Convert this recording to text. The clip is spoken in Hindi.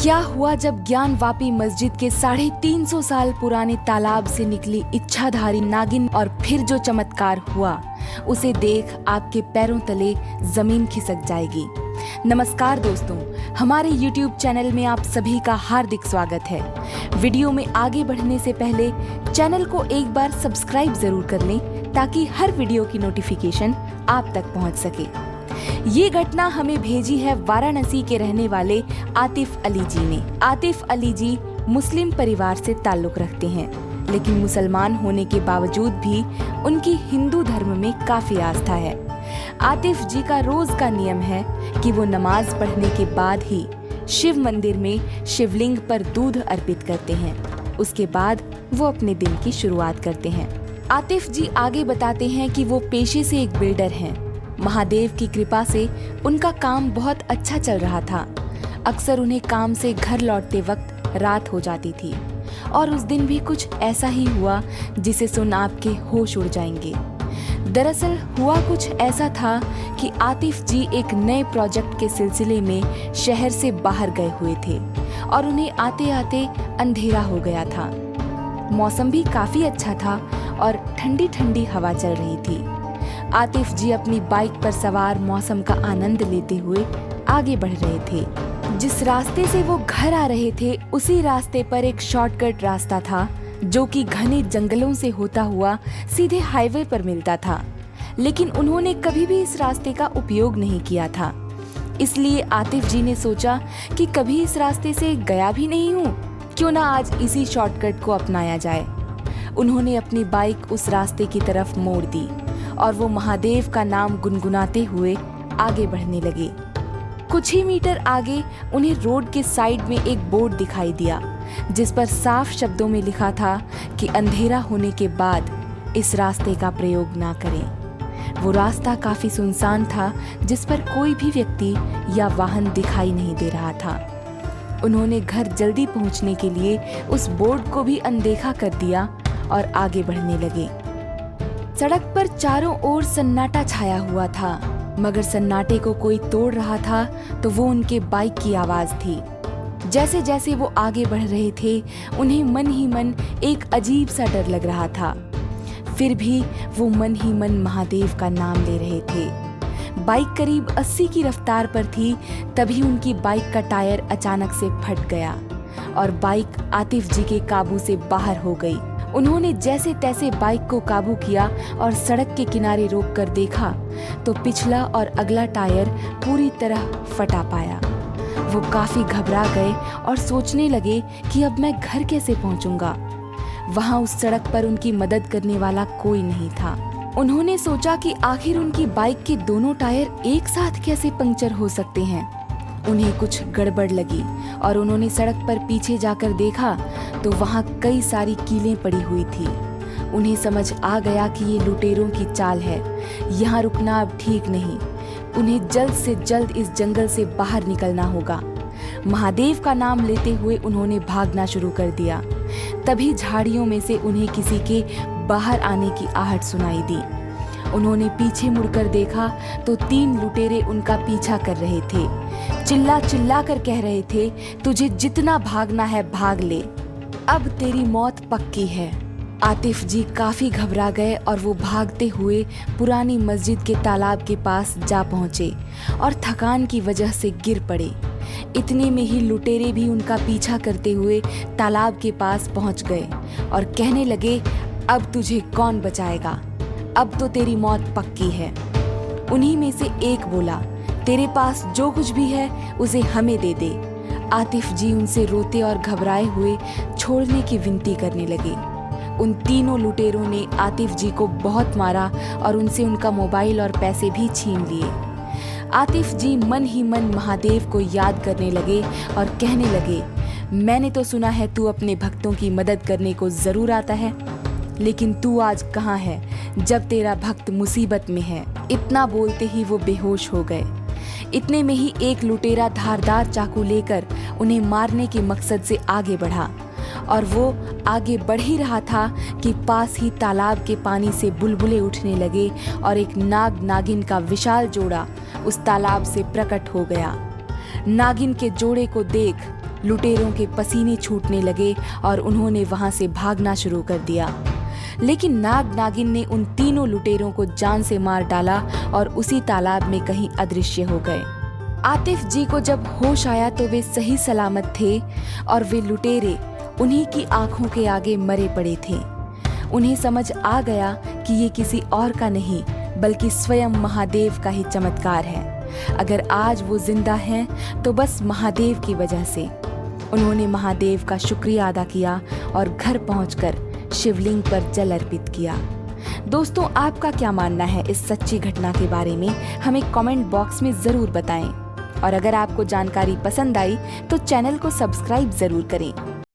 क्या हुआ जब ज्ञानवापी मस्जिद के 350 साल पुराने तालाब से निकली इच्छाधारी नागिन और फिर जो चमत्कार हुआ उसे देख आपके पैरों तले जमीन खिसक जाएगी। नमस्कार दोस्तों, हमारे YouTube चैनल में आप सभी का हार्दिक स्वागत है। वीडियो में आगे बढ़ने से पहले चैनल को एक बार सब्सक्राइब जरूर कर लें ताकि हर वीडियो की नोटिफिकेशन आप तक पहुंच सके। ये घटना हमें भेजी है वाराणसी के रहने वाले आतिफ अली जी ने। आतिफ अली जी मुस्लिम परिवार से ताल्लुक रखते हैं, लेकिन मुसलमान होने के बावजूद भी उनकी हिंदू धर्म में काफी आस्था है। आतिफ जी का रोज का नियम है कि वो नमाज पढ़ने के बाद ही शिव मंदिर में शिवलिंग पर दूध अर्पित करते हैं। उसके बाद वो अपने दिन की शुरुआत करते हैं। आतिफ जी आगे बताते हैं कि वो पेशे से एक बिल्डर हैं। महादेव की कृपा से उनका काम बहुत अच्छा चल रहा था। अक्सर उन्हें काम से घर लौटते वक्त रात हो जाती थी और उस दिन भी कुछ ऐसा ही हुआ जिसे सुन आपके होश उड़ जाएंगे। दरअसल हुआ कुछ ऐसा था कि आतिफ जी एक नए प्रोजेक्ट के सिलसिले में शहर से बाहर गए हुए थे और उन्हें आते आते अंधेरा हो गया था। मौसम भी काफी अच्छा था और ठंडी ठंडी हवा चल रही थी। आतिफ जी अपनी बाइक पर सवार मौसम का आनंद लेते हुए आगे बढ़ रहे थे। जिस रास्ते से वो घर आ रहे थे उसी रास्ते पर एक शॉर्टकट रास्ता था जो कि घने जंगलों से होता हुआ सीधे हाईवे पर मिलता था, लेकिन उन्होंने कभी भी इस रास्ते का उपयोग नहीं किया था। इसलिए आतिफ जी ने सोचा कि कभी इस रास्ते से गया भी नहीं हूँ, क्यों ना आज इसी शॉर्टकट को अपनाया जाए। उन्होंने अपनी बाइक उस रास्ते की तरफ मोड़ दी और वो महादेव का नाम गुनगुनाते हुए आगे बढ़ने लगे। कुछ ही मीटर आगे उन्हें रोड के साइड में एक बोर्ड दिखाई दिया जिस पर साफ शब्दों में लिखा था कि अंधेरा होने के बाद इस रास्ते का प्रयोग ना करें। वो रास्ता काफी सुनसान था जिस पर कोई भी व्यक्ति या वाहन दिखाई नहीं दे रहा था। उन्होंने घर जल्दी पहुंचने के लिए उस बोर्ड को भी अनदेखा कर दिया और आगे बढ़ने लगे। सड़क पर चारों ओर सन्नाटा छाया हुआ था, मगर सन्नाटे को कोई तोड़ रहा था तो वो उनके बाइक की आवाज थी। जैसे जैसे वो आगे बढ़ रहे थे उन्हें मन ही मन एक अजीब सा डर लग रहा था। फिर भी वो मन ही मन महादेव का नाम ले रहे थे। बाइक करीब 80 की रफ्तार पर थी, तभी उनकी बाइक का टायर अचानक से फट गया और बाइक आतिफ जी के काबू से बाहर हो गई। उन्होंने जैसे तैसे बाइक को काबू किया और सड़क के किनारे रोककर देखा तो पिछला और अगला टायर पूरी तरह फटा पाया। वो काफी घबरा गए और सोचने लगे कि अब मैं घर कैसे पहुंचूंगा। वहां उस सड़क पर उनकी मदद करने वाला कोई नहीं था। उन्होंने सोचा कि आखिर उनकी बाइक के दोनों टायर एक साथ कैसे पंक्चर हो सकते हैं। उन्हें कुछ गड़बड़ लगी और उन्होंने सड़क पर पीछे जाकर देखा तो वहां कई सारी कीलें पड़ी हुई थी। उन्हें समझ आ गया कि ये लुटेरों की चाल है, यहाँ रुकना अब ठीक नहीं। उन्हें जल्द से जल्द इस जंगल से बाहर निकलना होगा। महादेव का नाम लेते हुए उन्होंने भागना शुरू कर दिया। तभी झाड़ियों में से उन्हें किसी के बाहर आने की आहट सुनाई दी। उन्होंने पीछे मुड़कर देखा तो 3 लुटेरे उनका पीछा कर रहे थे। चिल्ला चिल्ला कर कह रहे थे, तुझे जितना भागना है भाग ले, अब तेरी मौत पक्की है। आतिफ जी काफी घबरा गए और वो भागते हुए पुरानी मस्जिद के तालाब के पास जा पहुंचे और थकान की वजह से गिर पड़े। इतने में ही लुटेरे भी उनका पीछा करते हुए तालाब के पास पहुंच गए और कहने लगे, अब तुझे कौन बचाएगा, अब तो तेरी मौत पक्की है। उन्हीं में से एक बोला, तेरे पास जो कुछ भी है उसे हमें दे दे। आतिफ जी उनसे रोते और घबराए हुए छोड़ने की विनती करने लगे। उन तीनों लुटेरों ने आतिफ जी को बहुत मारा और उनसे उनका मोबाइल और पैसे भी छीन लिए। आतिफ जी मन ही मन महादेव को याद करने लगे और कहने लगे, मैंने तो सुना है तू अपने भक्तों की मदद करने को जरूर आता है, लेकिन तू आज कहाँ है जब तेरा भक्त मुसीबत में है। इतना बोलते ही वो बेहोश हो गए। इतने में ही एक लुटेरा धारदार चाकू लेकर उन्हें मारने के मकसद से आगे बढ़ा और वो आगे बढ़ ही रहा था कि पास ही तालाब के पानी से बुलबुले उठने लगे और एक नाग नागिन का विशाल जोड़ा उस तालाब से प्रकट हो गया। नागिन के जोड़े को देख लुटेरों के पसीने छूटने लगे और उन्होंने वहां से भागना शुरू कर दिया। लेकिन नाग नागिन ने उन तीनों लुटेरों को जान से मार डाला और उसी तालाब में कहीं अदृश्य हो गए। आतिफ जी को जब होश आया तो वे सही सलामत थे और वे लुटेरे उन्हीं की आंखों के आगे मरे पड़े थे। उन्हें समझ आ गया कि ये किसी और का नहीं बल्कि स्वयं महादेव का ही चमत्कार है। अगर आज वो जिंदा हैं तो बस महादेव की वजह से। उन्होंने महादेव का शुक्रिया अदा किया और घर पहुंचकर शिवलिंग पर जल अर्पित किया। दोस्तों, आपका क्या मानना है इस सच्ची घटना के बारे में, हमें कमेंट बॉक्स में जरूर बताएं। और अगर आपको जानकारी पसंद आई तो चैनल को सब्सक्राइब जरूर करें।